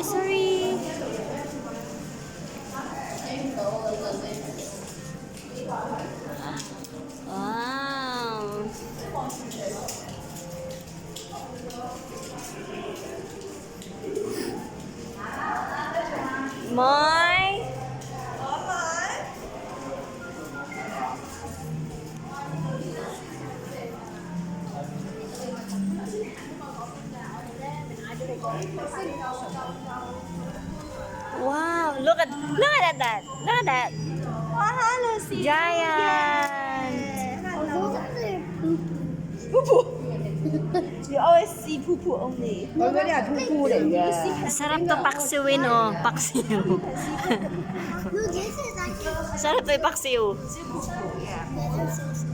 grocery. Wow. Moy. Wow, look at that. Look at that. Oh, hello, see. Giant. Poo poo. You always see poo poo only. Oh,嗰啲係 poo poo 嚟嘅。 Sarap to paksiwin, oh. Paksiw. No, this is actually. Sarap to paksiw. Yeah.